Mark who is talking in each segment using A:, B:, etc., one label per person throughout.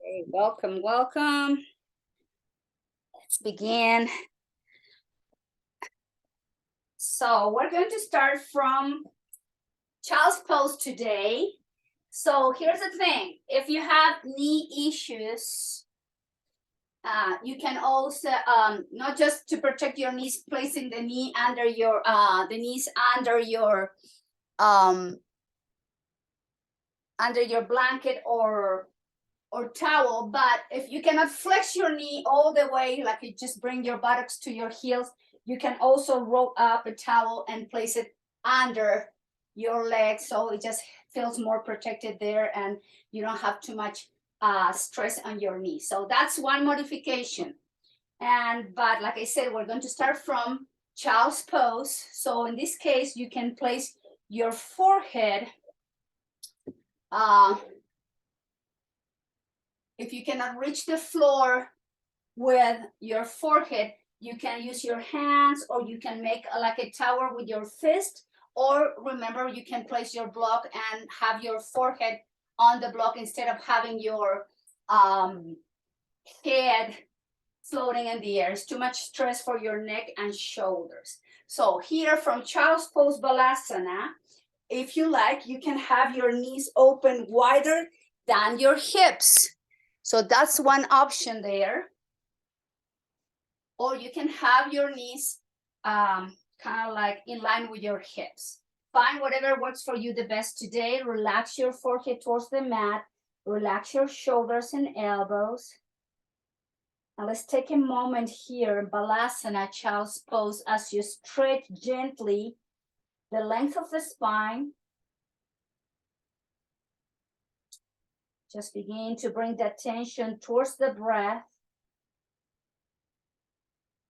A: Okay, welcome, welcome. Let's begin. So we're going to start from child's pose today. So here's the thing. If you have knee issues, you can also, not just to protect your knees, placing the knee under your, the knees under your blanket or towel, but if you cannot flex your knee all the way, like you just bring your buttocks to your heels, you can also roll up a towel and place it under your leg, so it just feels more protected there and you don't have too much stress on your knee. So that's one modification. But like I said, we're going to start from child's pose. So in this case, you can place your forehead if you cannot reach the floor with your forehead, you can use your hands, or you can make like a tower with your fist, or remember, you can place your block and have your forehead on the block instead of having your head floating in the air. It's too much stress for your neck and shoulders. So here from child's pose balasana, if you like, you can have your knees open wider than your hips. So that's one option there. Or you can have your knees kind of like in line with your hips. Find whatever works for you the best today. Relax your forehead towards the mat. Relax your shoulders and elbows. Now let's take a moment here, Balasana, child's pose, as you stretch gently the length of the spine. Just begin to bring the attention towards the breath.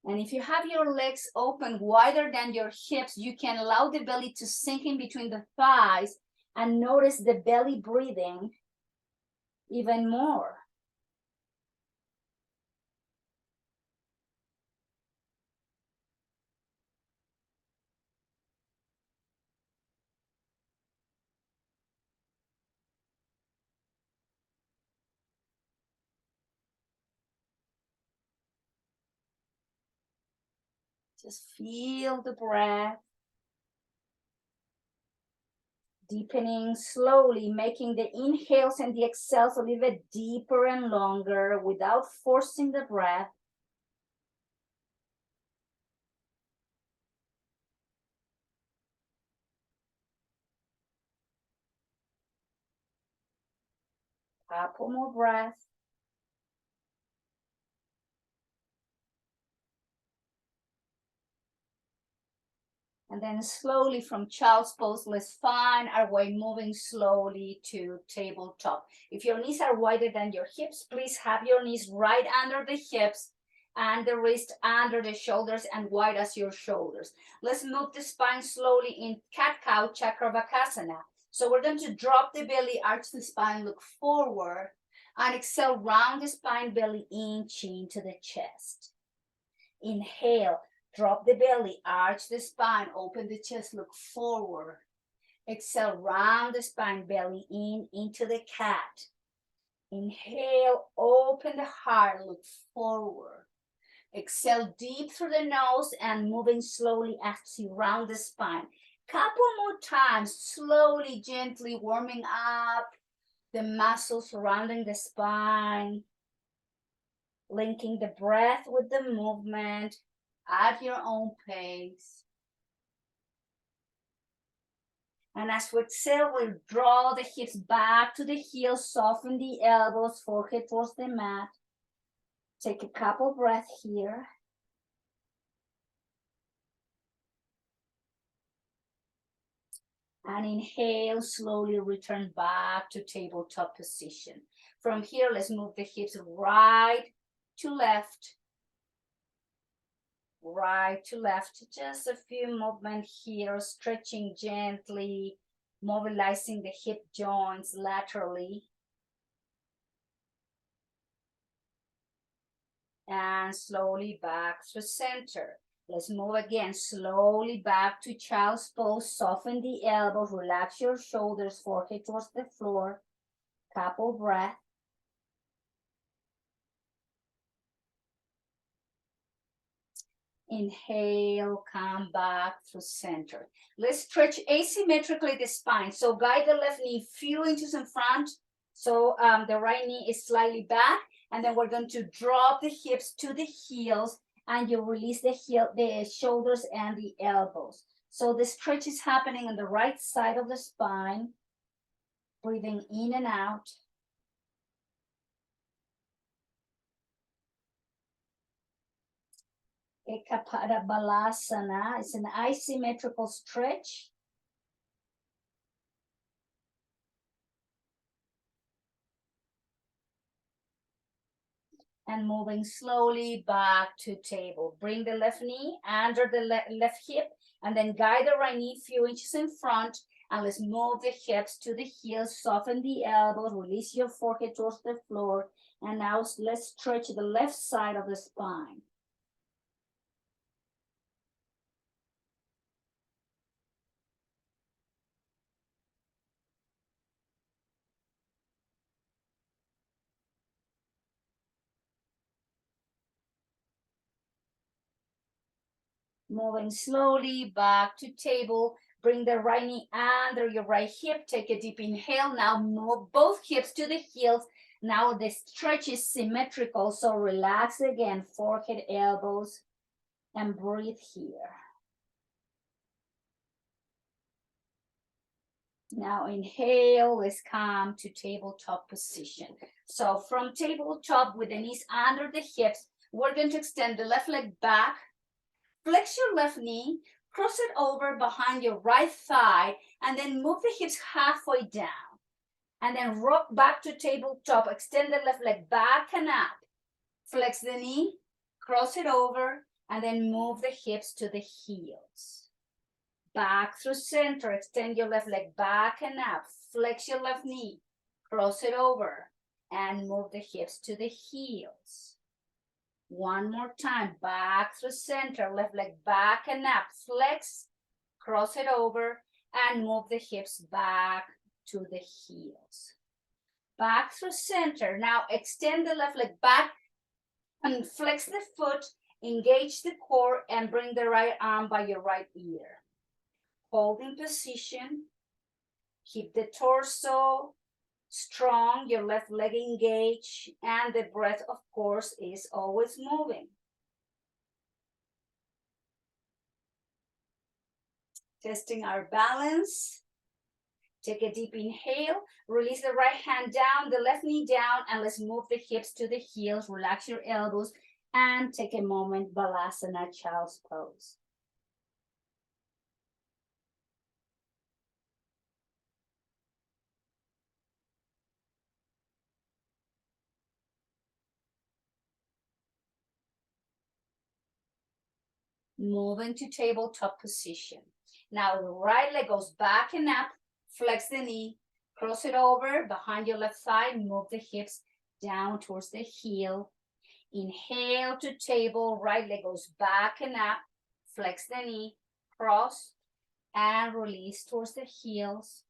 A: And if you have your legs open wider than your hips, you can allow the belly to sink in between the thighs and notice the belly breathing even more. Just feel the breath. Deepening slowly, making the inhales and the exhales a little bit deeper and longer without forcing the breath. Couple more breaths. And then slowly from child's pose, let's find our way moving slowly to tabletop. If your knees are wider than your hips, please have your knees right under the hips and the wrist under the shoulders and wide as your shoulders. Let's move the spine slowly in cat-cow Chakravakasana. So we're going to drop the belly, arch the spine, look forward, and exhale, round the spine, belly in, chin to the chest. Inhale. Drop the belly, arch the spine, open the chest, look forward. Exhale, round the spine, belly in, into the cat. Inhale, open the heart, look forward. Exhale deep through the nose and moving slowly as you round the spine. Couple more times, slowly, gently warming up the muscles surrounding the spine. Linking the breath with the movement at your own pace. And as we exhale, we'll draw the hips back to the heels, soften the elbows, forehead towards the mat. Take a couple breaths here. And inhale, slowly return back to tabletop position. From here, let's move the hips right to left. Right to left, just a few movements here, stretching gently, mobilizing the hip joints laterally. And slowly back to center. Let's move again, slowly back to child's pose, soften the elbows, relax your shoulders, forehead towards the floor. Couple breath. Inhale, come back through center. Let's stretch asymmetrically the spine. So guide the left knee few inches in front. So the right knee is slightly back. And then we're going to drop the hips to the heels, and you release the shoulders and the elbows. So the stretch is happening on the right side of the spine. Breathing in and out. Ekapada Balasana. It's an asymmetrical stretch. And moving slowly back to table. Bring the left knee under the left hip, and then guide the right knee a few inches in front, and let's move the hips to the heels, soften the elbows, release your forehead towards the floor, and now let's stretch the left side of the spine. Moving slowly back to table. Bring the right knee under your right hip. Take a deep inhale. Now move both hips to the heels. Now the stretch is symmetrical, so relax again, forehead, elbows, and breathe here. Now inhale, let's come to tabletop position. So from tabletop with the knees under the hips, we're going to extend the left leg back. Flex your left knee, cross it over behind your right thigh, and then move the hips halfway down. And then rock back to tabletop, extend the left leg back and up. Flex the knee, cross it over, and then move the hips to the heels. Back through center, extend your left leg back and up. Flex your left knee, cross it over, and move the hips to the heels. One more time, back through center, left leg back and up. Flex, cross it over, and move the hips back to the heels. Back through center. Now extend the left leg back and flex the foot, engage the core, and bring the right arm by your right ear. Hold in position. Keep the torso strong, your left leg engaged, and the breath, of course, is always moving. Testing our balance. Take a deep inhale, release the right hand down, the left knee down, and let's move the hips to the heels, relax your elbows, and take a moment, Balasana, Child's Pose. Moving to tabletop position. Now the right leg goes back and up, flex the knee, cross it over behind your left thigh, move the hips down towards the heel. Inhale to table, right leg goes back and up, flex the knee, cross, and release towards the heels.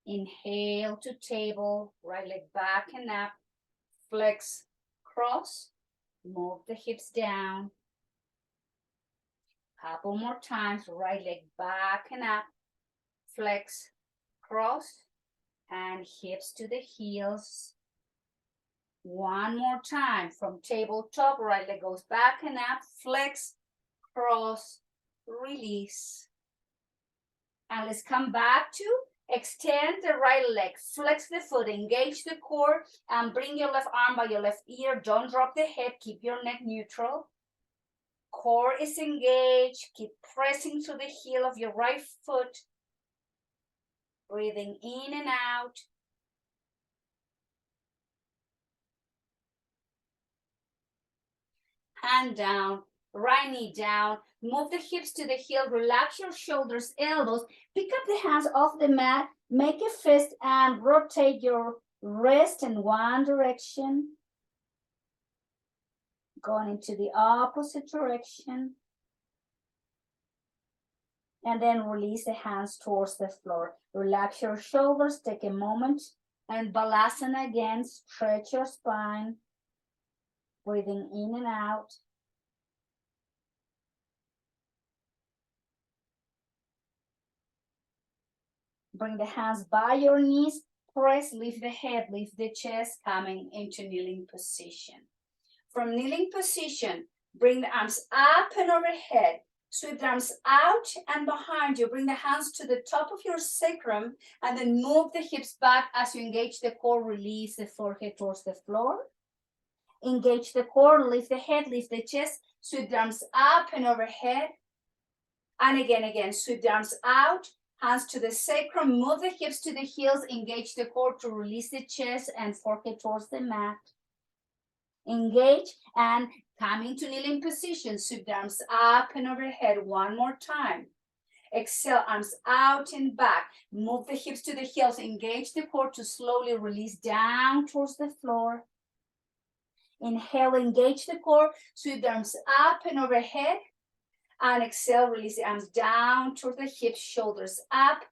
A: Inhale to table, right leg back and up, flex, cross, move the hips down. Couple more times, right leg back and up, flex, cross, and hips to the heels. One more time, from tabletop, right leg goes back and up, flex, cross, release. And let's come back to extend the right leg, flex the foot, engage the core, and bring your left arm by your left ear. Don't drop the head, keep your neck neutral. Core is engaged. Keep pressing to the heel of your right foot. Breathing in and out. Hand down, right knee down. Move the hips to the heel. Relax your shoulders, elbows. Pick up the hands off the mat. Make a fist and rotate your wrist in one direction. Going into the opposite direction. And then release the hands towards the floor. Relax your shoulders, take a moment, and Balasana again, stretch your spine. Breathing in and out. Bring the hands by your knees. Press, lift the head, lift the chest, coming into kneeling position. From kneeling position, bring the arms up and overhead. Sweep the arms out and behind you. Bring the hands to the top of your sacrum and then move the hips back as you engage the core. Release the forehead towards the floor. Engage the core, lift the head, lift the chest. Sweep the arms up and overhead. And again, sweep the arms out. Hands to the sacrum, move the hips to the heels, engage the core to release the chest and forehead towards the mat. Engage and come into kneeling position. Sweep the arms up and overhead one more time. Exhale, arms out and back. Move the hips to the heels. Engage the core to slowly release down towards the floor. Inhale, engage the core. Sweep the arms up and overhead. And exhale, release the arms down toward the hips, shoulders up,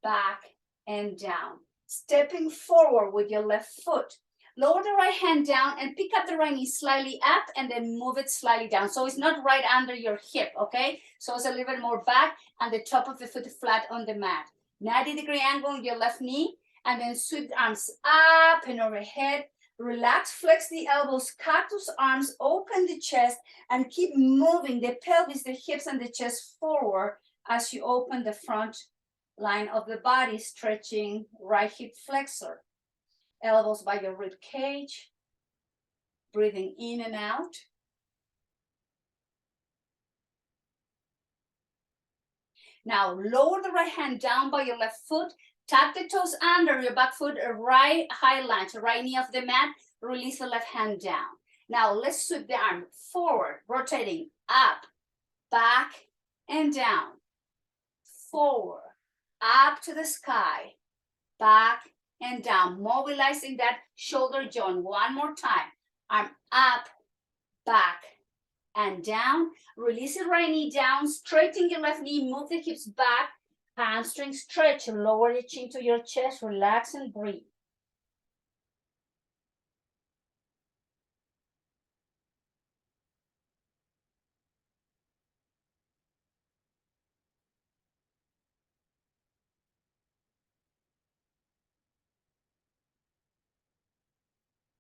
A: back, and down. Stepping forward with your left foot. Lower the right hand down and pick up the right knee slightly up and then move it slightly down. So it's not right under your hip, okay? So it's a little bit more back and the top of the foot flat on the mat. 90-degree angle on your left knee and then sweep the arms up and overhead. Relax, flex the elbows, cactus arms, open the chest, and keep moving the pelvis, the hips, and the chest forward as you open the front line of the body, stretching right hip flexor. Elbows by your rib cage, breathing in and out. Now lower the right hand down by your left foot. Tuck the toes under your back foot, right high lunge, right knee off the mat. Release the left hand down. Now let's sweep the arm forward, rotating up, back, and down. Forward, up to the sky, back, and down. Mobilizing that shoulder joint one more time. Arm up, back, and down. Release the right knee down, straighten your left knee, move the hips back. Hamstring stretch, lower the chin to your chest, relax and breathe.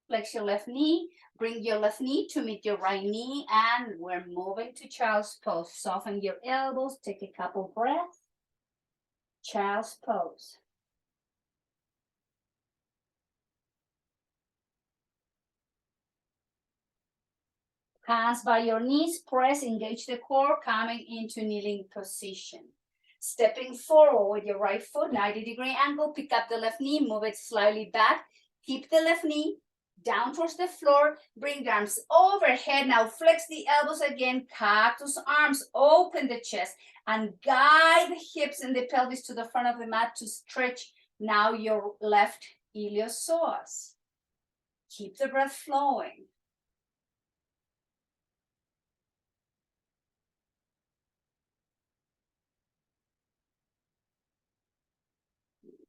A: Flex your left knee, bring your left knee to meet your right knee, and we're moving to child's pose. Soften your elbows, take a couple breaths. Child's pose. Hands by your knees, press, engage the core, coming into kneeling position. Stepping forward with your right foot, 90-degree angle, pick up the left knee, move it slightly back. Keep the left knee down towards the floor, bring the arms overhead. Now flex the elbows again, cactus arms, open the chest, and guide the hips and the pelvis to the front of the mat to stretch now your left iliopsoas. Keep the breath flowing.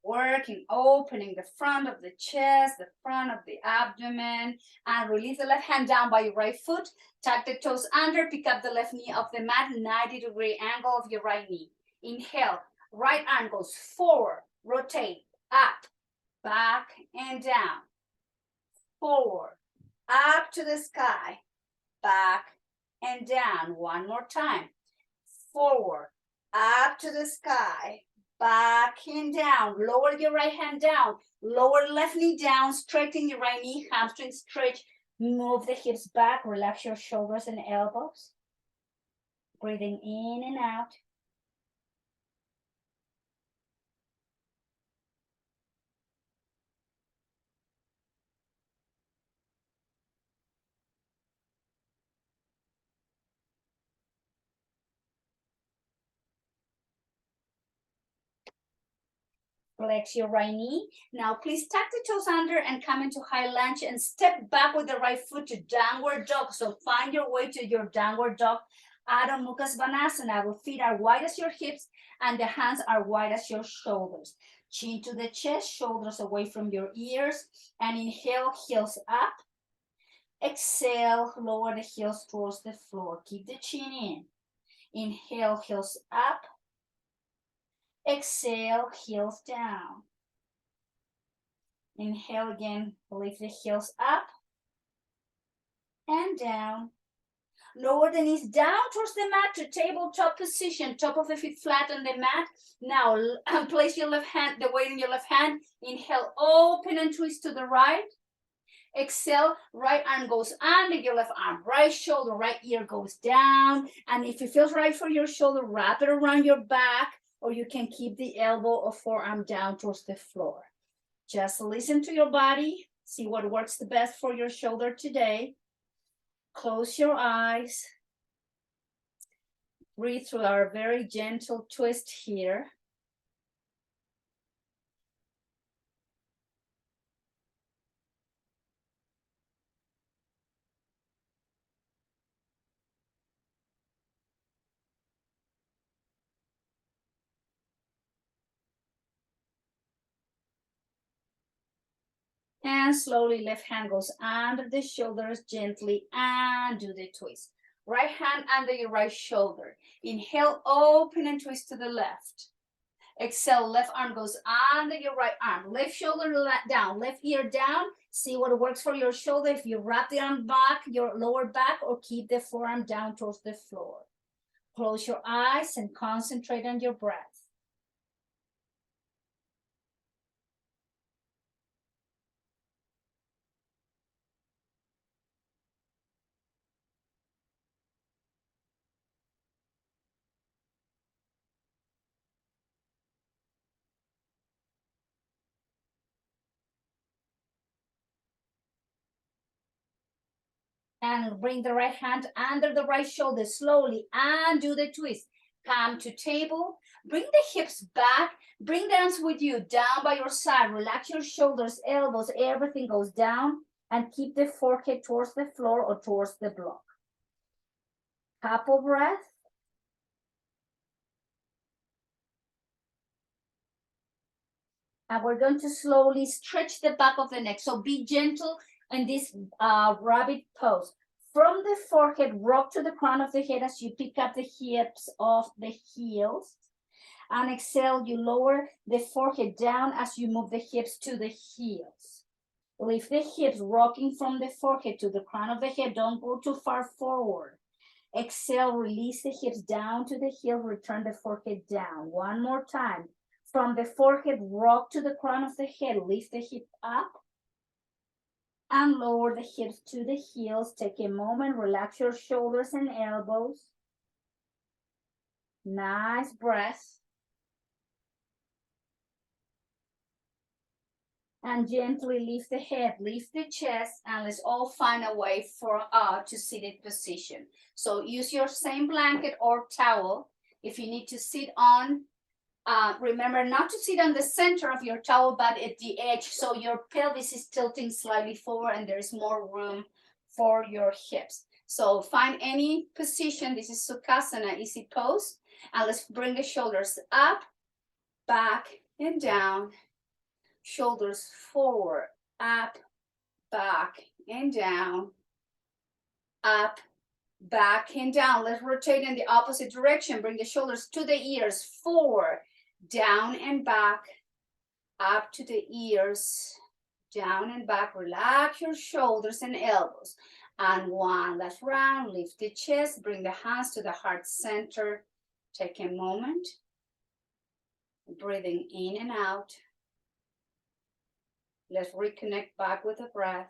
A: Working, opening the front of the chest, the front of the abdomen, and release the left hand down by your right foot. Tuck the toes under, pick up the left knee off the mat, 90-degree angle of your right knee. Inhale, right arm goes forward, rotate, up, back, and down. Forward, up to the sky, back, and down. One more time. Forward, up to the sky, back and down. Lower your right hand down. Lower left knee down. Straighten your right knee. Hamstring stretch. Move the hips back. Relax your shoulders and elbows. Breathing in and out. Flex your right knee. Now please tuck the toes under and come into high lunge and step back with the right foot to downward dog. So find your way to your downward dog. Adho Mukha Svanasana. Our feet are wide as your hips and the hands are wide as your shoulders. Chin to the chest, shoulders away from your ears. And inhale, heels up. Exhale, lower the heels towards the floor. Keep the chin in. Inhale, heels up. Exhale, heels down. Inhale again, lift the heels up and down. Lower the knees down towards the mat to tabletop position, top of the feet flat on the mat. Now place your left hand, the weight in your left hand. Inhale, open and twist to the right. Exhale, right arm goes under your left arm, right shoulder, right ear goes down. And if it feels right for your shoulder, wrap it around your back, or you can keep the elbow or forearm down towards the floor. Just listen to your body, see what works the best for your shoulder today. Close your eyes. Breathe through our very gentle twist here. And slowly left hand goes under the shoulders gently and do the twist. Right hand under your right shoulder. Inhale, open and twist to the left. Exhale, left arm goes under your right arm. Left shoulder down, left ear down. See what works for your shoulder. If you wrap the arm back, your lower back, or keep the forearm down towards the floor. Close your eyes and concentrate on your breath. And bring the right hand under the right shoulder slowly and do the twist. Come to table, bring the hips back, bring the hands with you down by your side, relax your shoulders, elbows, everything goes down, and keep the forehead towards the floor or towards the block. Couple breath. And we're going to slowly stretch the back of the neck. So be gentle in this rabbit pose. From the forehead, rock to the crown of the head as you pick up the hips off the heels. And exhale, you lower the forehead down as you move the hips to the heels. Lift the hips, rocking from the forehead to the crown of the head. Don't go too far forward. Exhale, release the hips down to the heel, return the forehead down. One more time. From the forehead, rock to the crown of the head, lift the hip up and lower the hips to the heels. Take a moment, relax your shoulders and elbows. Nice breath. And gently lift the head, lift the chest, and let's all find a way for to seated position. So use your same blanket or towel. If you need to sit on, remember not to sit on the center of your towel, but at the edge, so your pelvis is tilting slightly forward and there's more room for your hips. So find any position. This is Sukhasana, easy pose. And let's bring the shoulders up, back, and down. Shoulders forward, up, back, and down. Up, back, and down. Let's rotate in the opposite direction. Bring the shoulders to the ears, forward, down and back, up to the ears, down and back. Relax your shoulders and elbows. And one last round, lift the chest, bring the hands to the heart center. Take a moment, breathing in and out. Let's reconnect back with the breath.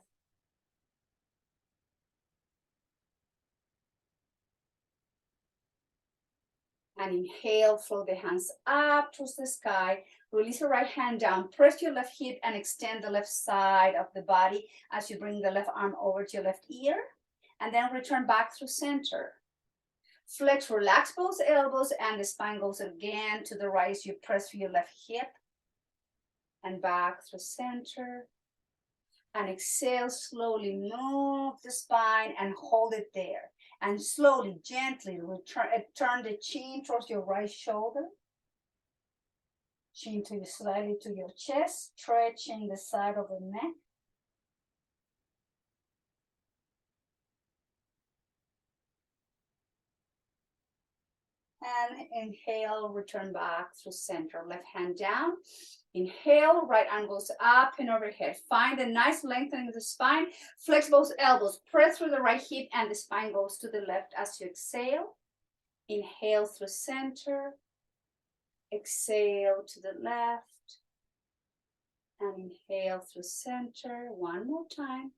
A: And inhale, float the hands up towards the sky. Release your right hand down. Press your left hip and extend the left side of the body as you bring the left arm over to your left ear. And then return back through center. Flex, relax both elbows, and the spine goes again to the right as you press your left hip. And back through center. And exhale, slowly move the spine and hold it there. And slowly, gently turn the chin towards your right shoulder. Chin to slightly to your chest, stretching the side of the neck. And inhale, return back through center. Left hand down. Inhale, right arm goes up and overhead. Find a nice lengthening of the spine. Flex both elbows. Press through the right hip and the spine goes to the left as you exhale. Inhale through center. Exhale to the left. And inhale through center. One more time.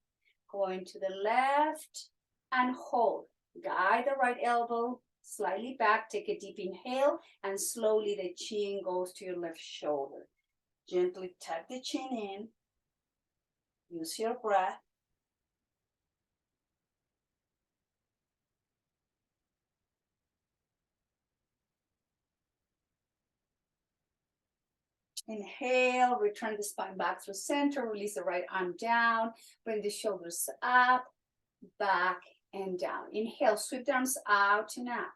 A: Going to the left and hold. Guide the right elbow slightly back. Take a deep inhale and slowly the chin goes to your left shoulder. Gently tuck the chin in. Use your breath. Inhale, return the spine back through center. Release the right arm down. Bring the shoulders up, back, and down. Inhale, sweep the arms out and up.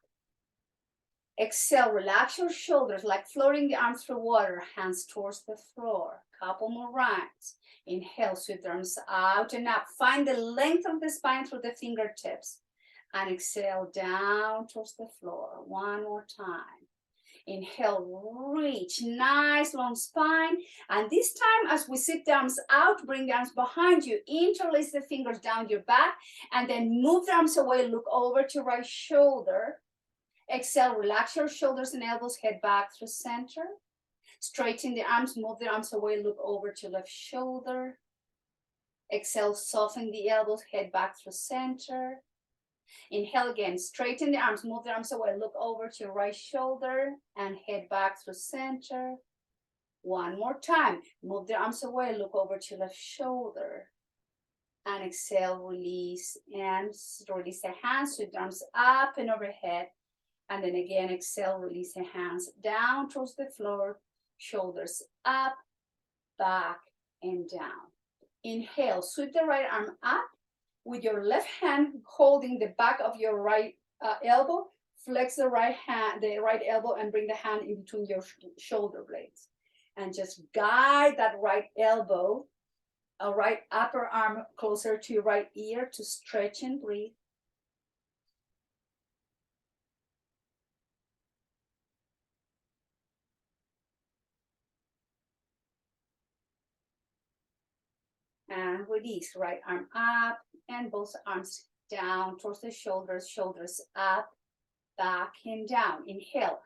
A: Exhale, relax your shoulders like floating the arms through water, hands towards the floor. Couple more rounds. Inhale, sweep the arms out and up. Find the length of the spine through the fingertips. And exhale down towards the floor. One more time. Inhale, reach, nice long spine. And this time, as we sit the arms out, bring the arms behind you, interlace the fingers down your back, and then move the arms away, look over to right shoulder. Exhale, relax your shoulders and elbows, head back through center. Straighten the arms, move the arms away, look over to left shoulder. Exhale, soften the elbows, head back through center. Inhale again, straighten the arms, move the arms away, look over to your right shoulder and head back through center. One more time, move the arms away, look over to left shoulder. And exhale, release, and release the hands, sweep the arms up and overhead. And then again, exhale, release the hands down towards the floor, shoulders up, back, and down. Inhale, sweep the right arm up with your left hand holding the back of your right elbow. Flex the right elbow, and bring the hand in between your shoulder blades. And just guide that right elbow, right upper arm closer to your right ear to stretch and breathe. And release, right arm up and both arms down towards the shoulders, shoulders up, back and down. Inhale,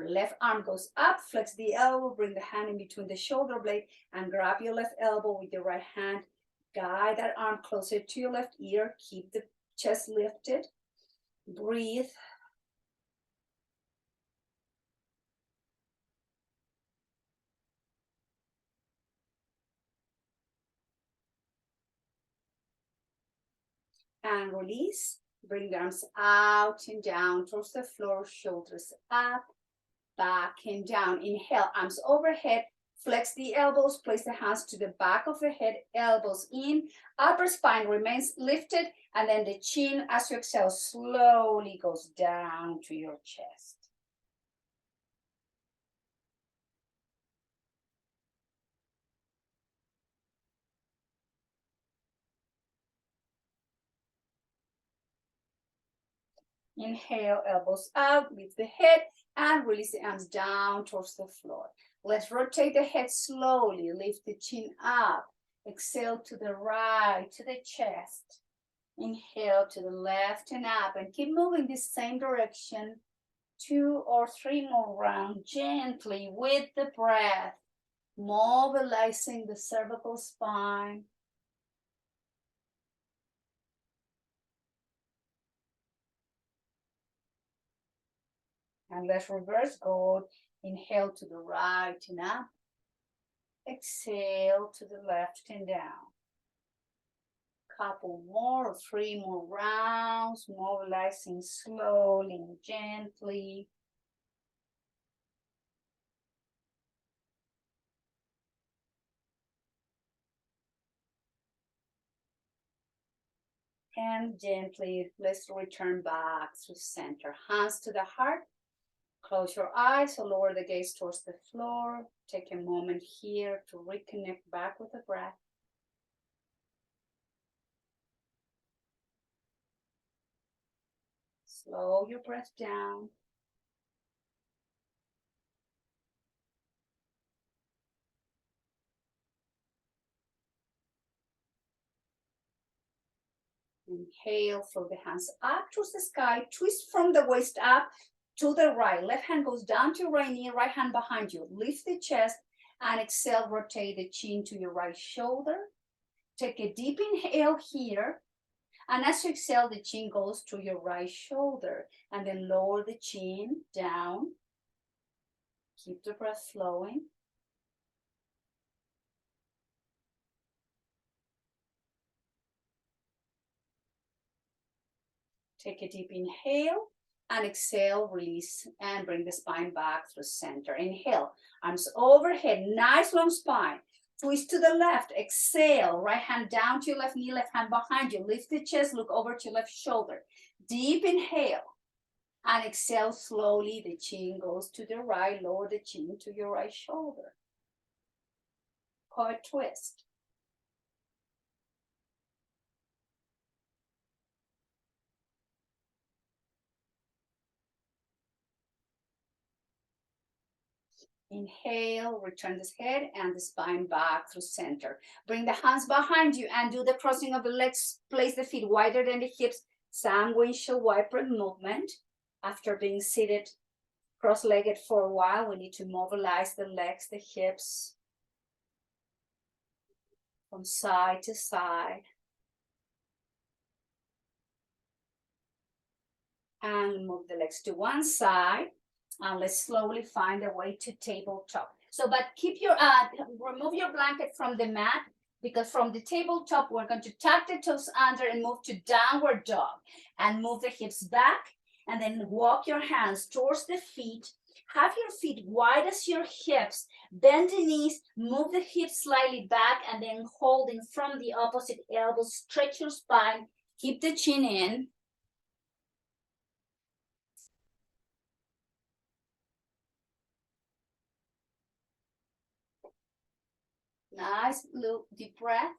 A: left arm goes up, flex the elbow, bring the hand in between the shoulder blade and grab your left elbow with your right hand. Guide that arm closer to your left ear, keep the chest lifted. Breathe. And release. Bring the arms out and down towards the floor, shoulders up, back and down. Inhale, arms overhead, flex the elbows, place the hands to the back of the head, elbows in, upper spine remains lifted, and then the chin, as you exhale, slowly goes down to your chest. Inhale, elbows out, lift the head, and release the arms down towards the floor. Let's rotate the head slowly, lift the chin up. Exhale to the right, to the chest. Inhale to the left and up, and keep moving the same direction. 2 or 3 more rounds, gently with the breath, mobilizing the cervical spine. And let's reverse go. Inhale to the right and up. Exhale to the left and down. Couple more, 3 more rounds, mobilizing slowly and gently. And gently, let's return back to center. Hands to the heart. Close your eyes or lower the gaze towards the floor. Take a moment here to reconnect back with the breath. Slow your breath down. Inhale, flow the hands up towards the sky. Twist from the waist up to the right. Left hand goes down to your right knee, right hand behind you. Lift the chest and exhale, rotate the chin to your right shoulder. Take a deep inhale here. And as you exhale, the chin goes to your right shoulder. And then lower the chin down. Keep the breath flowing. Take a deep inhale and exhale, release, and bring the spine back through center. Inhale, arms overhead, nice long spine. Twist to the left, exhale, right hand down to your left knee, left hand behind you. Lift the chest, look over to your left shoulder. Deep inhale and exhale slowly. The chin goes to the right, lower the chin to your right shoulder. Core twist. Inhale, return this head and the spine back through center. Bring the hands behind you and do the crossing of the legs. Place the feet wider than the hips. Some windshield wiper movement. After being seated cross-legged for a while, we need to mobilize the legs, the hips from side to side. And move the legs to one side. And let's slowly find a way to tabletop. So, but keep your, remove your blanket from the mat, because from the tabletop, we're going to tuck the toes under and move to downward dog. And move the hips back, and then walk your hands towards the feet. Have your feet wide as your hips. Bend the knees, move the hips slightly back, and then holding from the opposite elbow, stretch your spine, keep the chin in. Nice, deep breath.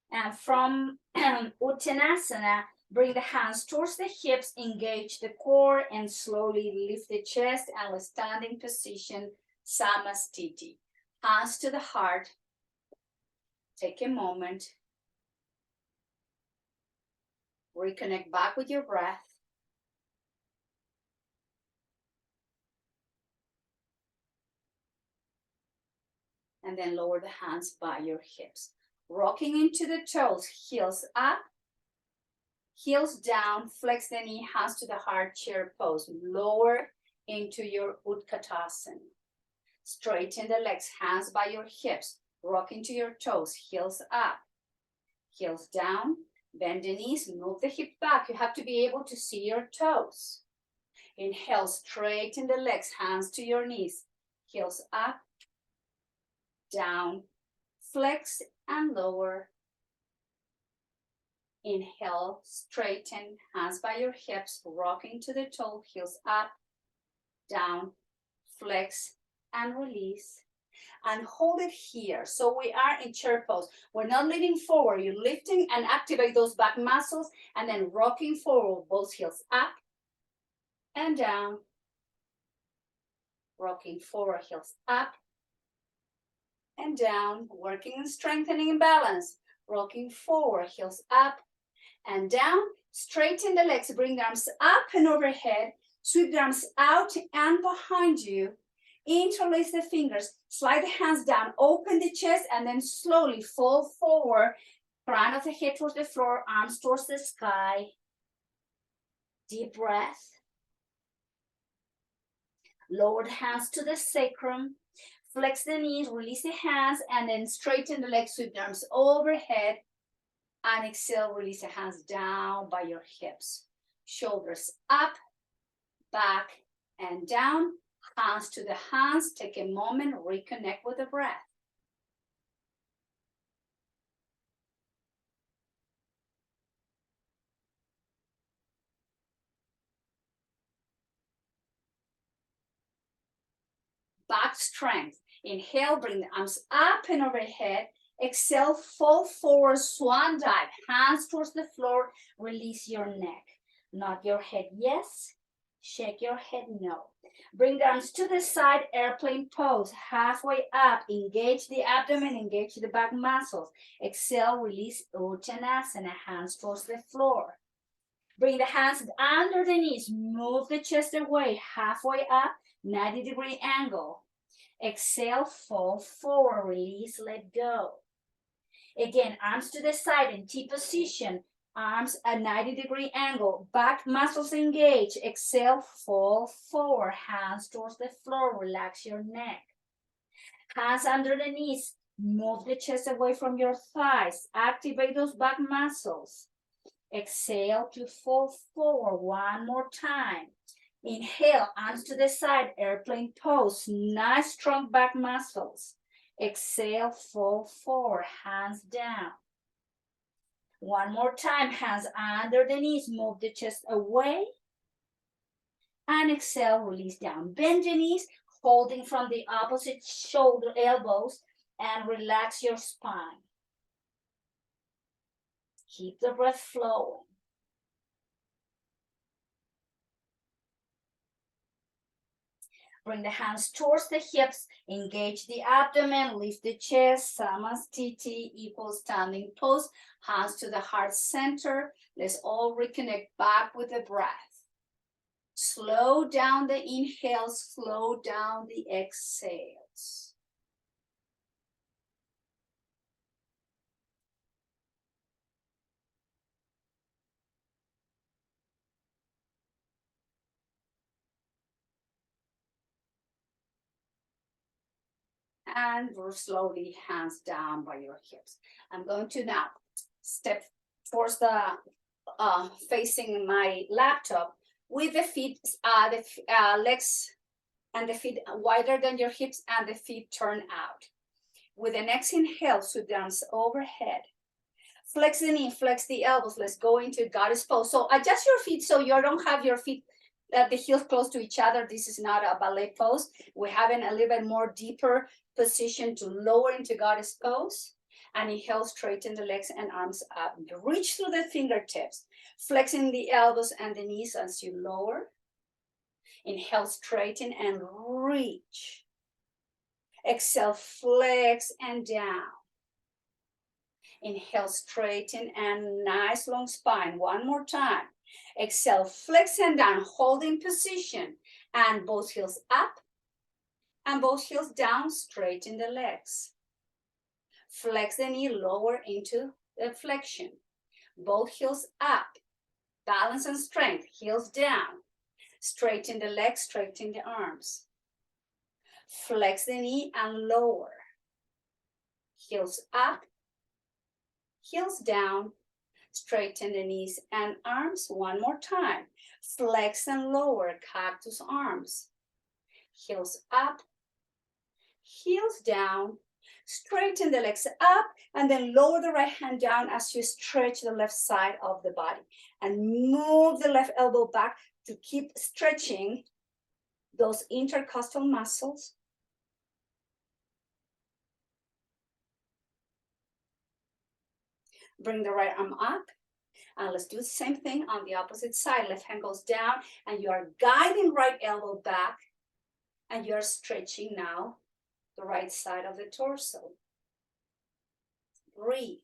A: And from Uttanasana, bring the hands towards the hips, engage the core, and slowly lift the chest and standing position, Samastiti. Hands to the heart. Take a moment. Reconnect back with your breath. And then lower the hands by your hips. Rocking into the toes, heels up, heels down, flex the knee, hands to the heart, chair pose. Lower into your Utkatasana. Straighten the legs, hands by your hips. Rock into your toes, heels up, heels down. Bend the knees, move the hip back. You have to be able to see your toes. Inhale, straighten the legs, hands to your knees. Heels up, down, flex and lower. Inhale, straighten, hands by your hips, rocking to the toe, heels up, down, flex and release. And hold it here. So we are in chair pose. We're not leaning forward. You're lifting and activate those back muscles and then rocking forward, both heels up and down. Rocking forward, heels up and down, working and strengthening in balance. Rocking forward, heels up and down. Straighten the legs, bring the arms up and overhead. Sweep the arms out and behind you. Interlace the fingers, slide the hands down, open the chest, and then slowly fall forward. Crown of the head towards the floor, arms towards the sky. Deep breath. Lower the hands to the sacrum. Flex the knees, release the hands, and then straighten the legs, sweep the arms overhead. And exhale, release the hands down by your hips. Shoulders up, back, and down. Hands to the hands. Take a moment, reconnect with the breath. Back strength. Inhale, bring the arms up and overhead. Exhale, fall forward, swan dive. Hands towards the floor, release your neck. Nod your head yes, shake your head no. Bring the arms to the side, airplane pose. Halfway up, engage the abdomen, engage the back muscles. Exhale, release Uttanasana, hands towards the floor. Bring the hands under the knees, move the chest away, halfway up, 90-degree angle. Exhale, fall forward, release, let go. Again, arms to the side in T position, arms at 90-degree angle, back muscles engage. Exhale, fall forward, hands towards the floor, relax your neck. Hands under the knees, move the chest away from your thighs, activate those back muscles. Exhale to fall forward one more time. Inhale, arms to the side, airplane pose, nice strong back muscles. Exhale, fall forward, hands down. One more time, hands under the knees, move the chest away. And exhale, release down. Bend the knees, holding from the opposite shoulder, elbows, and relax your spine. Keep the breath flowing. Bring the hands towards the hips, engage the abdomen, lift the chest, Samastiti equals standing pose, hands to the heart center. Let's all reconnect back with the breath. Slow down the inhales, slow down the exhales. And slowly hands down by your hips. I'm going to now step towards the facing my laptop with the feet, legs and the feet wider than your hips and the feet turn out. With the next inhale, sweep the arms overhead. Flex the knee, flex the elbows. Let's go into goddess pose. So adjust your feet so you don't have your feet the heels close to each other. This is not a ballet pose. We have a little bit more deeper position to lower into goddess pose. And inhale, straighten the legs and arms up. Reach through the fingertips, flexing the elbows and the knees as you lower. Inhale, straighten and reach. Exhale, flex and down. Inhale, straighten and nice long spine. One more time. Exhale, flex and down, holding position. And both heels up and both heels down, straighten the legs. Flex the knee, lower into the flexion. Both heels up, balance and strength, heels down. Straighten the legs, straighten the arms. Flex the knee and lower. Heels up, heels down. Straighten the knees and arms one more time. Flex and lower, cactus arms. Heels up, heels down. Straighten the legs up and then lower the right hand down as you stretch the left side of the body. And move the left elbow back to keep stretching those intercostal muscles. Bring the right arm up. And let's do the same thing on the opposite side. Left hand goes down and you are guiding right elbow back. And you're stretching now the right side of the torso. Breathe.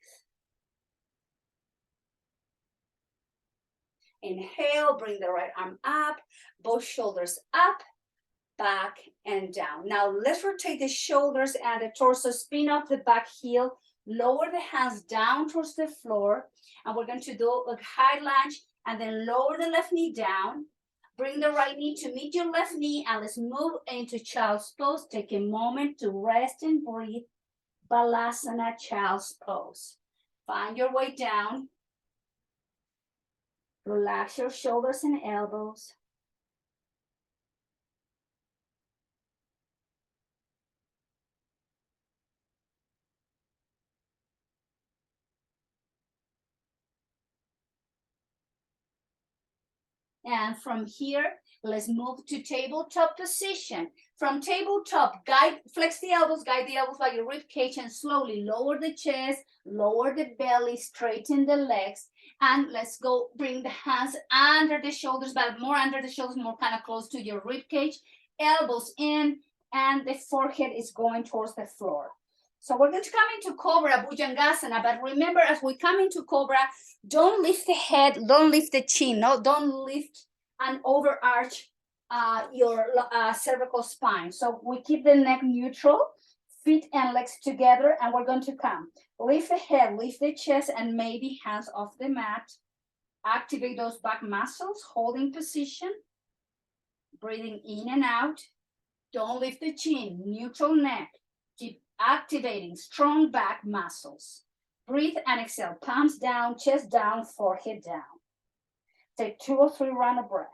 A: Inhale, bring the right arm up, both shoulders up, back and down. Now let's rotate the shoulders and the torso, spin off the back heel, lower the hands down towards the floor, and we're going to do a high lunge and then lower the left knee down. Bring the right knee to meet your left knee and let's move into child's pose. Take a moment to rest and breathe. Balasana, child's pose. Find your way down. Relax your shoulders and elbows. And from here, let's move to tabletop position. From tabletop, flex the elbows, guide the elbows by your rib cage and slowly lower the chest, lower the belly, straighten the legs. And let's go bring the hands under the shoulders, but more under the shoulders, more kind of close to your rib cage. elbows in, and the forehead is going towards the floor. So we're going to come into Cobra, Bhujangasana, but remember, as we come into Cobra, don't lift the head, don't lift the chin, no, don't lift and overarch your cervical spine. So we keep the neck neutral, feet and legs together, and we're going to come. Lift the head, lift the chest, and maybe hands off the mat. Activate those back muscles, holding position, breathing in and out. Don't lift the chin, neutral neck. Keep activating strong back muscles. Breathe and exhale, palms down, chest down, forehead down. Take 2 or 3 rounds of breath.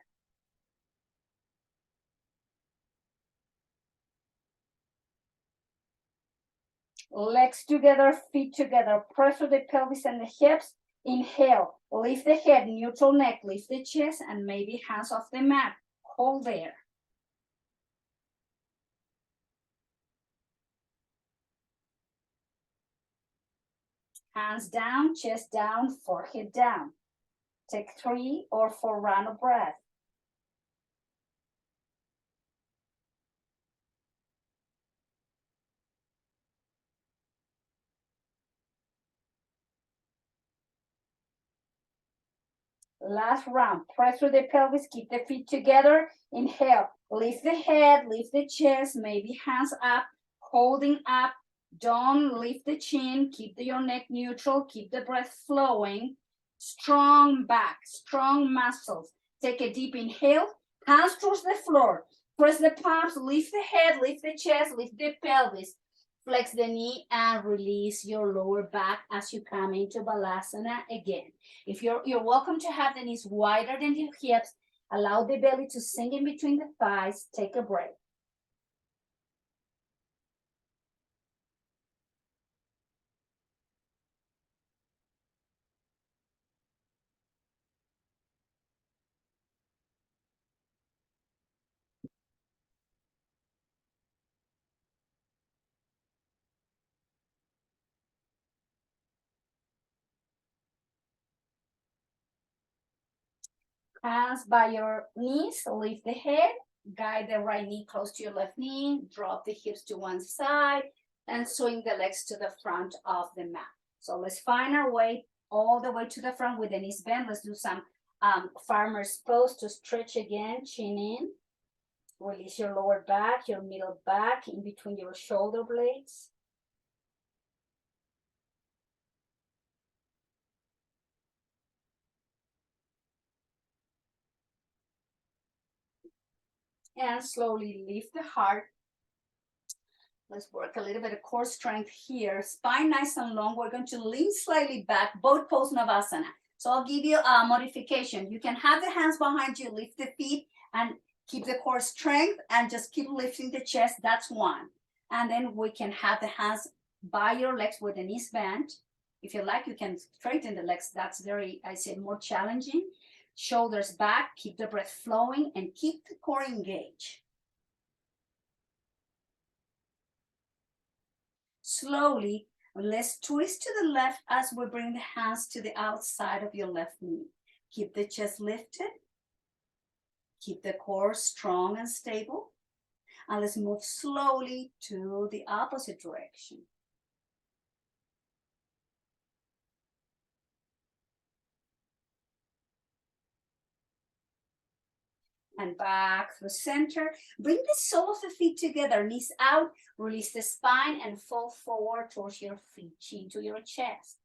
A: Legs together, feet together. Press through the pelvis and the hips. Inhale, lift the head, neutral neck, lift the chest, and maybe hands off the mat. Hold there. Hands down, chest down, forehead down. Take 3 or 4 rounds of breath. Last round, press through the pelvis, keep the feet together. Inhale, lift the head, lift the chest, maybe hands up, holding up. Don't lift the chin, keep your neck neutral, keep the breath flowing. Strong back, strong muscles. Take a deep inhale, hands towards the floor. Press the palms, lift the head, lift the chest, lift the pelvis. Flex the knee and release your lower back as you come into Balasana again. If you're welcome to have the knees wider than your hips. Allow the belly to sink in between the thighs. Take a break. Hands by your knees, lift the head, guide the right knee close to your left knee, drop the hips to one side, and swing the legs to the front of the mat. So let's find our way all the way to the front with the knees bent. Let's do some farmer's pose to stretch again, chin in. Release your lower back, your middle back in between your shoulder blades. And slowly lift the heart. Let's work a little bit of core strength here. Spine nice and long. We're going to lean slightly back, both pose Navasana. So I'll give you a modification. You can have the hands behind you, lift the feet, and keep the core strength, and just keep lifting the chest. That's one. And then we can have the hands by your legs with the knees bent. If you like, you can straighten the legs. That's very, I say, more challenging. Shoulders back, keep the breath flowing, and keep the core engaged. Slowly, let's twist to the left as we bring the hands to the outside of your left knee. Keep the chest lifted. Keep the core strong and stable. And let's move slowly to the opposite direction. And back through center. Bring the sole of the feet together, knees out, release the spine, and fall forward towards your feet, chin to your chest.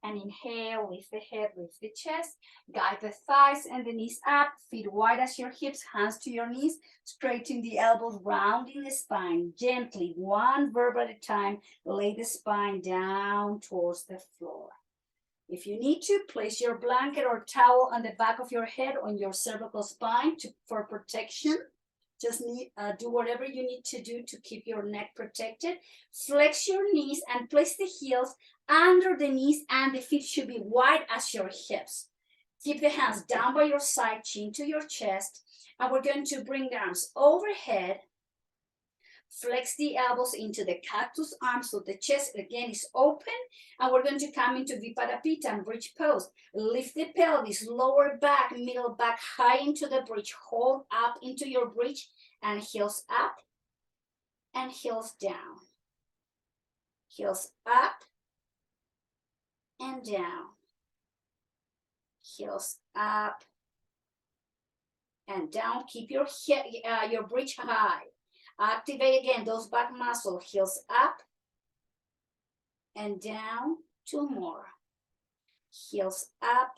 A: And inhale, lift the head, lift the chest, guide the thighs and the knees up, feet wide as your hips, hands to your knees, straighten the elbows, rounding the spine, gently, one vertebra at a time, lay the spine down towards the floor. If you need to, place your blanket or towel on the back of your head on your cervical spine for protection. Just do whatever you need to do to keep your neck protected. Flex your knees and place the heels under the knees, and the feet should be wide as your hips. Keep the hands down by your side, chin to your chest, and we're going to bring the arms overhead. Flex the elbows into the cactus arm so the chest again is open. And we're going to come into Viparapita and bridge pose. Lift the pelvis, lower back, middle back, high into the bridge. Hold up into your bridge and heels up and heels down. Heels up and down. Heels up and down. Keep your bridge high. Activate again those back muscles. Heels up and down. 2 more. Heels up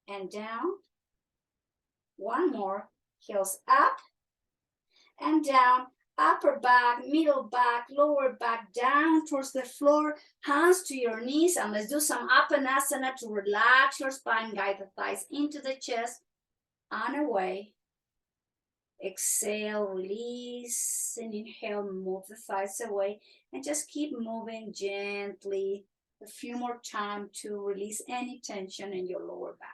A: and down. 1 more. Heels up and down. Upper back, middle back, lower back, down towards the floor, hands to your knees, and let's do some Apanasana to relax your spine, guide the thighs into the chest, and away. Exhale, release, and inhale, move the thighs away, and just keep moving gently, a few more times to release any tension in your lower back.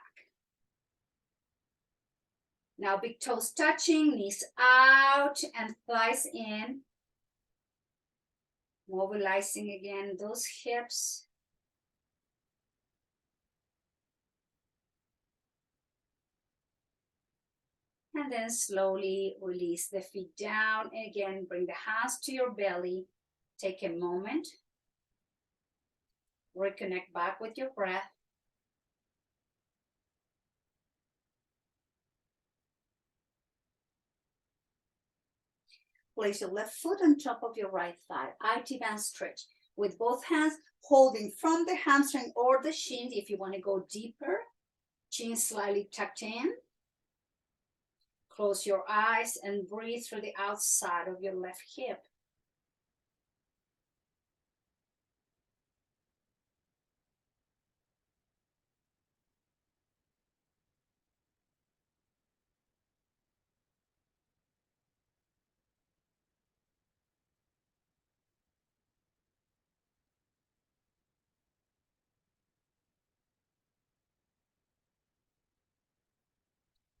A: Now big toes touching, knees out and thighs in. Mobilizing again those hips. And then slowly release the feet down. Again, bring the hands to your belly. Take a moment. Reconnect back with your breath. Place your left foot on top of your right thigh. IT band stretch. With both hands holding from the hamstring or the shin. If you want to go deeper, chin slightly tucked in. Close your eyes and breathe through the outside of your left hip.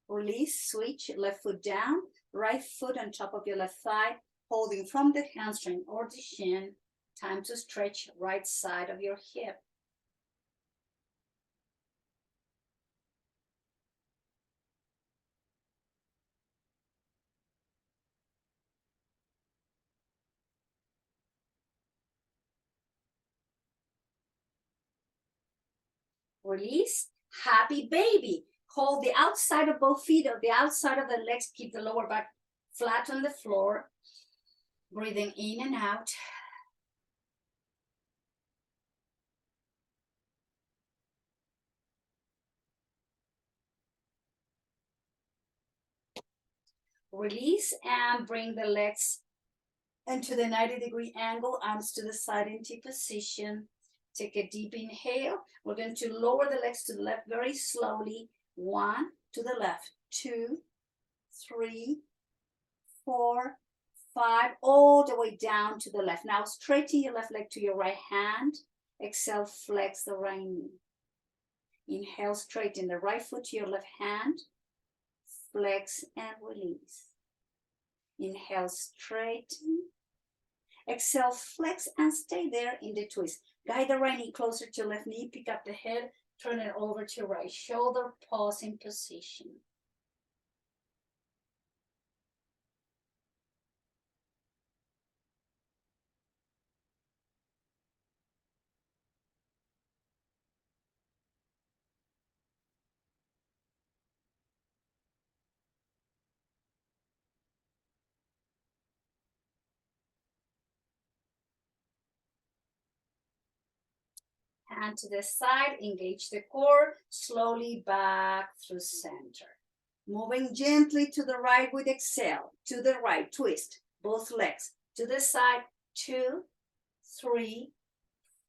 A: Release, switch, left foot down, right foot on top of your left thigh, holding from the hamstring or the shin. Time to stretch right side of your hip. Release, happy baby. Hold the outside of both feet or the outside of the legs. Keep the lower back flat on the floor. Breathing in and out. Release and bring the legs into the 90-degree angle, arms to the side in T position. Take a deep inhale. We're going to lower the legs to the left very slowly. 1, to the left, 2, 3, 4, 5, all the way down to the left. Now straighten your left leg to your right hand. Exhale, flex the right knee. Inhale, straighten the right foot to your left hand. Flex and release. Inhale, straighten. Exhale, flex and stay there in the twist. Guide the right knee closer to left knee. Pick up the head. Turn it over to right shoulder. Pause in position. Hand to the side, engage the core, slowly back through center. Moving gently to the right with exhale, to the right, twist, both legs, to the side, 2, 3,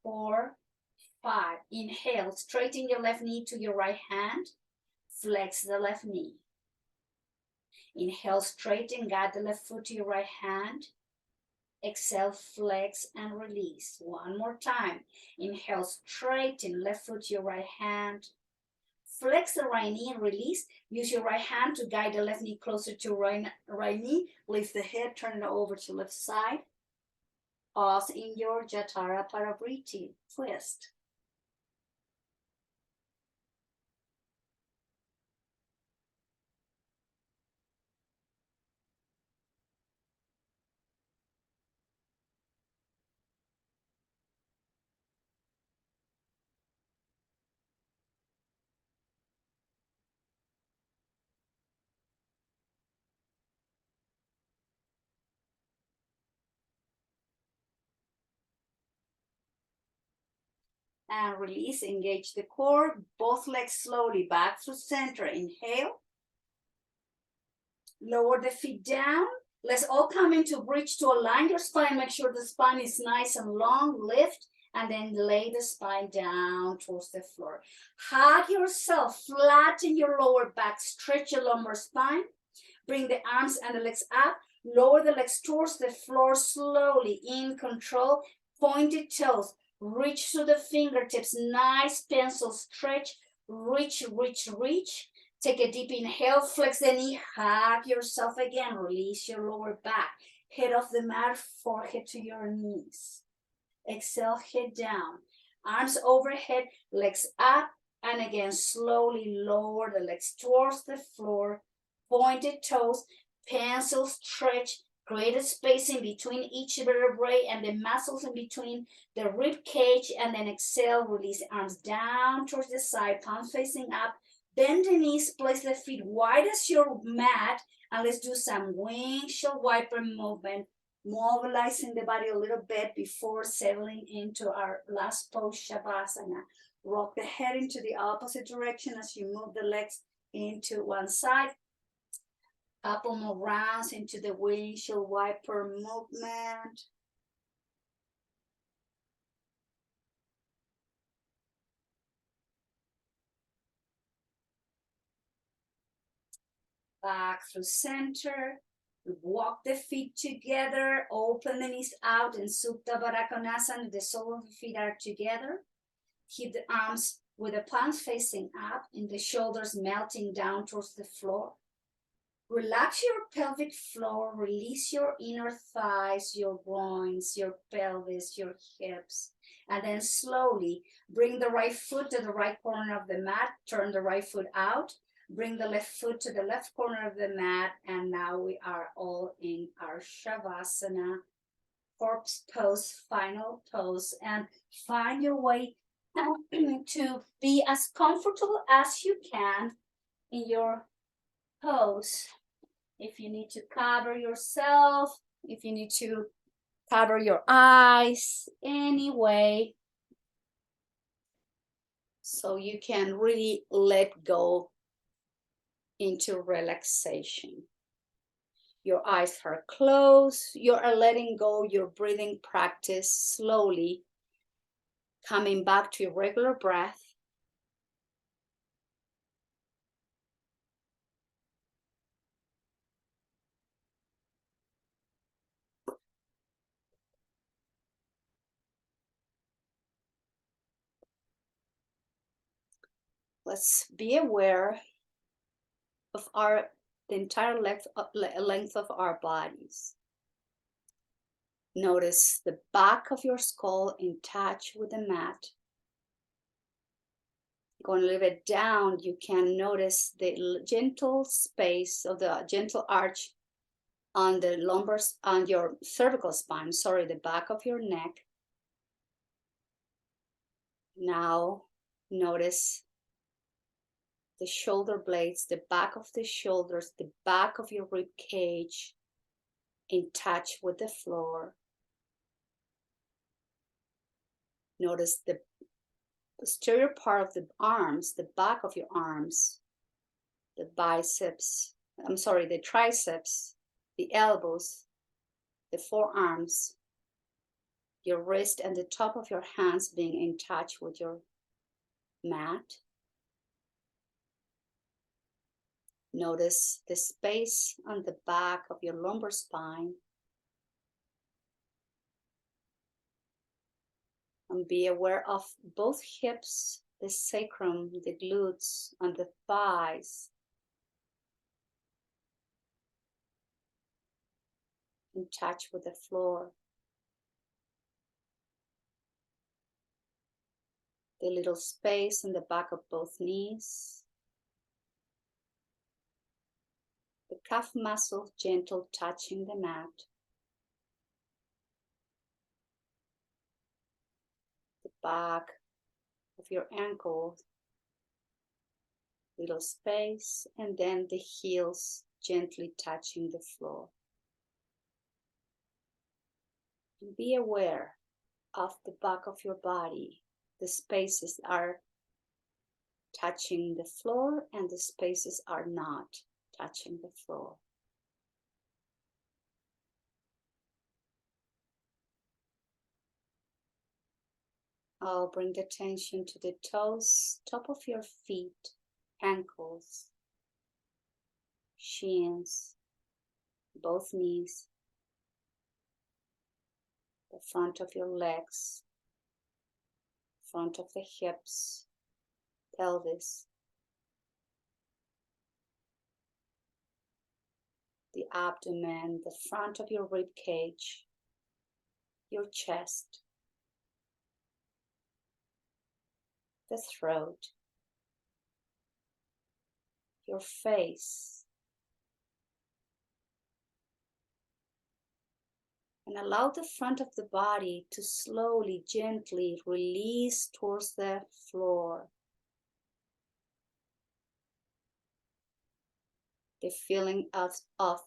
A: 4, 5. Inhale, straighten your left knee to your right hand, flex the left knee. Inhale, straighten, guide the left foot to your right hand. Exhale, flex and release. One more time. Inhale, straighten, left foot to your right hand. flex the right knee and release. Use your right hand to guide the left knee closer to right knee. Lift the head, turn it over to left side. Pause in your Jatara Parivriti twist. And release, engage the core, both legs slowly back through center. Inhale. Lower the feet down. Let's all come into bridge to align your spine. Make sure the spine is nice and long. Lift and then lay the spine down towards the floor. Hug yourself, flatten your lower back, stretch your lumbar spine. Bring the arms and the legs up. Lower the legs towards the floor slowly, in control. Pointed toes. Reach to the fingertips. Nice pencil stretch. Reach, reach, reach. Take a deep inhale. Flex the knee. Hug yourself again. Release your lower back. Head off the mat. Forehead to your knees. Exhale. Head down. Arms overhead. Legs up. And again, slowly lower the legs towards the floor. Pointed toes. Pencil stretch. Create a space in between each vertebrae and the muscles in between the rib cage. And then exhale, release arms down towards the side, palms facing up. Bend the knees, place the feet wide as your mat. And let's do some windshield wiper movement, mobilizing the body a little bit before settling into our last pose, Shavasana. Rock the head into the opposite direction as you move the legs into one side. Couple more rounds into the windshield wiper movement. Back through center. Walk the feet together. Open the knees out in Supta Baddha Konasana. The soles of the feet are together. Keep the arms with the palms facing up and the shoulders melting down towards the floor. Relax your pelvic floor, release your inner thighs, your groins, your pelvis, your hips, and then slowly bring the right foot to the right corner of the mat, turn the right foot out, bring the left foot to the left corner of the mat, and now we are all in our Shavasana, corpse pose, final pose, and find your way to be as comfortable as you can in your pose. If you need to cover yourself, if you need to cover your eyes, anyway, so you can really let go into relaxation. Your eyes are closed, you are letting go your breathing practice slowly, coming back to your regular breath. Let's be aware of the entire length of our bodies. Notice the back of your skull in touch with the mat. Going a little bit down, you can notice the gentle space of the gentle arch on the lumbar, on your cervical spine, sorry, the back of your neck. Now notice the shoulder blades, the back of the shoulders, the back of your rib cage in touch with the floor. Notice the posterior part of the arms, the back of your arms, the biceps, the triceps, the elbows, the forearms, your wrist and the top of your hands being in touch with your mat. Notice the space on the back of your lumbar spine. And be aware of both hips, the sacrum, the glutes, and the thighs. In touch with the floor. The little space in the back of both knees. The calf muscle gentle touching the mat. The back of your ankle. Little space, and then the heels gently touching the floor. And be aware of the back of your body. The spaces are touching the floor and the spaces are not touching the floor. Oh, bring the attention to the toes, top of your feet, ankles, shins, both knees, the front of your legs, front of the hips, pelvis, the abdomen, the front of your rib cage, your chest, the throat, your face, and allow the front of the body to slowly, gently release towards the floor. The feeling of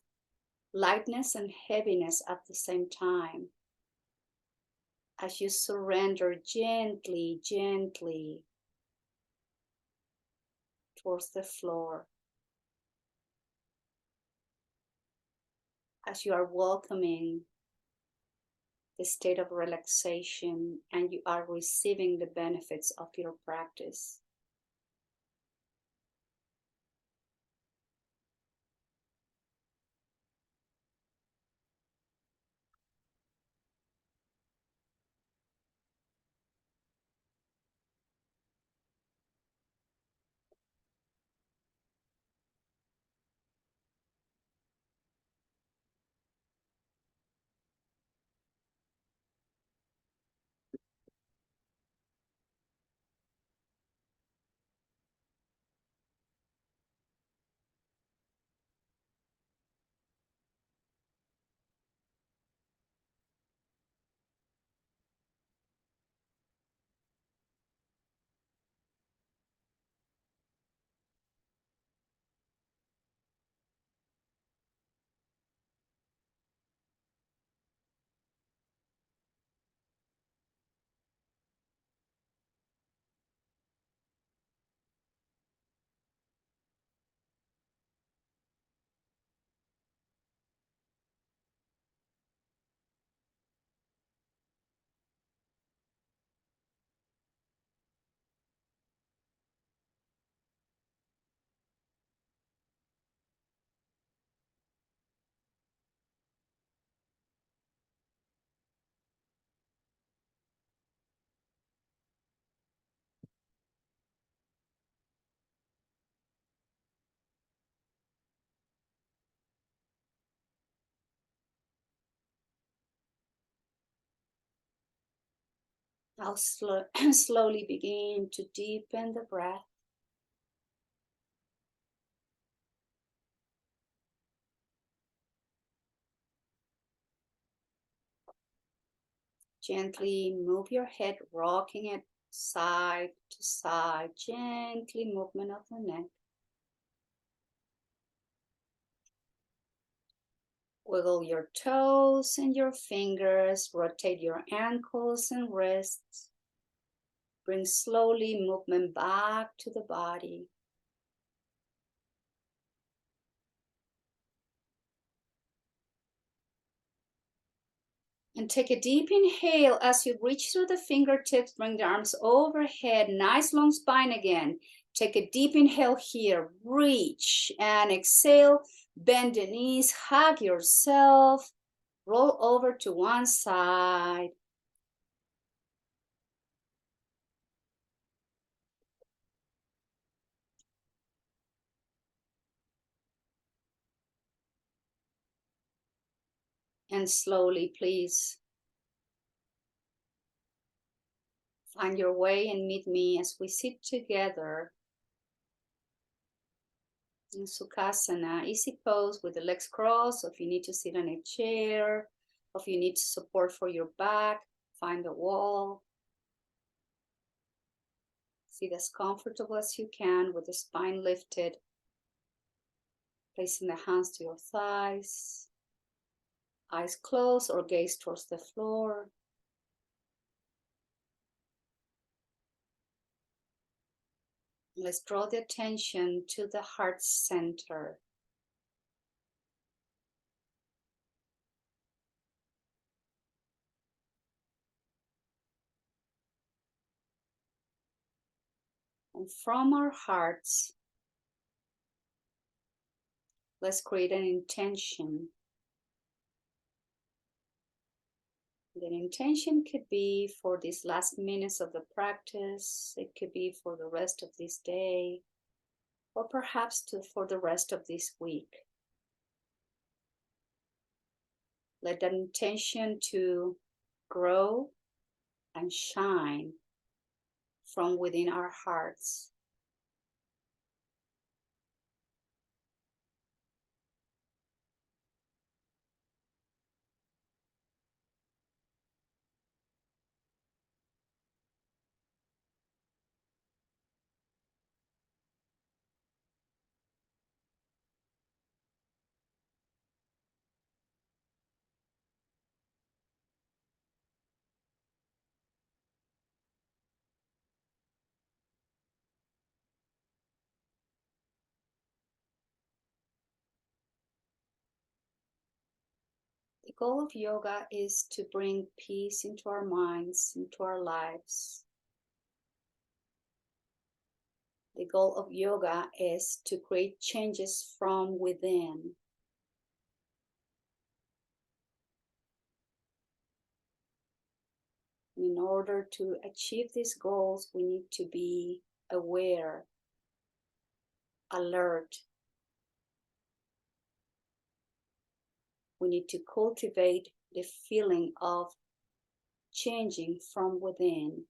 A: lightness and heaviness at the same time. As you surrender gently, gently towards the floor. As you are welcoming the state of relaxation and you are receiving the benefits of your practice. Now slowly begin to deepen the breath. Gently move your head, rocking it side to side. Gently movement of the neck. Wiggle your toes and your fingers. Rotate your ankles and wrists. Bring slowly movement back to the body. And take a deep inhale as you reach through the fingertips. Bring the arms overhead. Nice long spine again. Take a deep inhale here. Reach and exhale. Bend the knees. Hug yourself. Roll over to one side. And slowly, please, find your way and meet me as we sit together in Sukhasana, easy pose with the legs crossed. Or if you need to sit on a chair, or if you need support for your back, find a wall. Sit as comfortable as you can with the spine lifted, placing the hands to your thighs, eyes closed or gaze towards the floor. Let's draw the attention to the heart center. And from our hearts, let's create an intention. The intention could be for these last minutes of the practice. It could be for the rest of this day, or perhaps for the rest of this week. Let that intention to grow and shine from within our hearts. The goal of yoga is to bring peace into our minds, into our lives. The goal of yoga is to create changes from within. In order to achieve these goals, we need to be aware, alert. We need to cultivate the feeling of changing from within.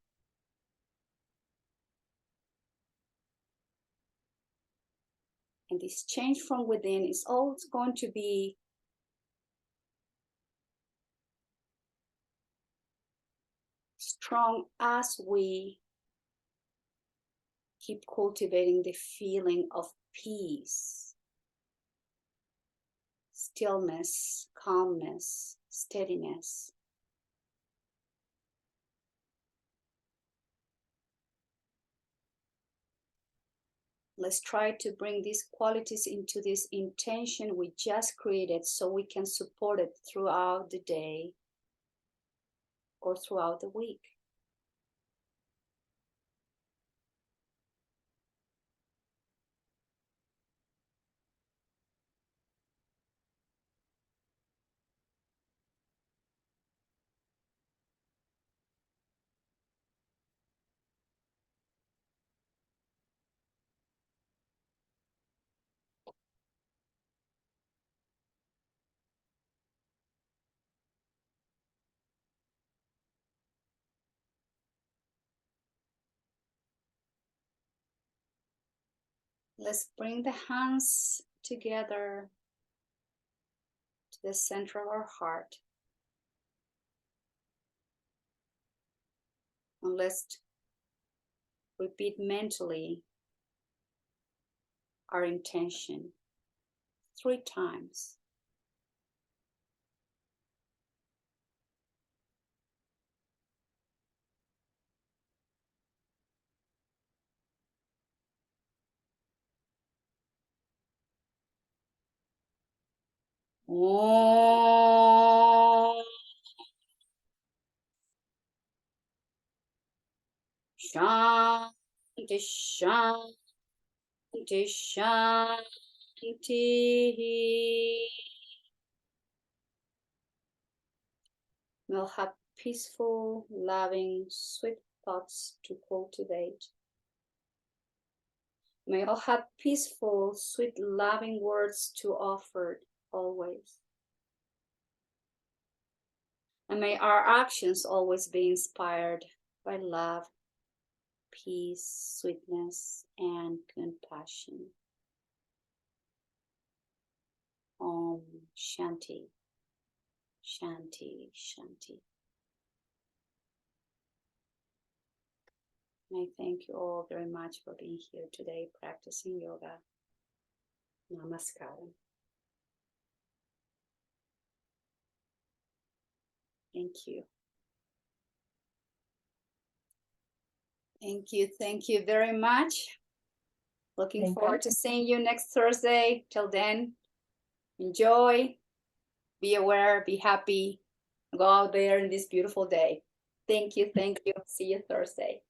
A: And this change from within is always going to be strong as we keep cultivating the feeling of peace, stillness, calmness, steadiness. Let's try to bring these qualities into this intention we just created so we can support it throughout the day or throughout the week. Let's bring the hands together to the center of our heart. And let's repeat mentally our intention 3 times. Om Shanti Shanti Shanti. We'll have peaceful, loving, sweet thoughts to cultivate. May all have peaceful, sweet, loving words to offer always. And may our actions always be inspired by love, peace, sweetness, and compassion. Om Shanti, Shanti, Shanti. And I thank you all very much for being here today practicing yoga. Namaskaram. Thank you. Thank you very much. Looking forward to seeing you next Thursday. Till then, enjoy, be aware, be happy, go out there in this beautiful day. Thank you. See you Thursday.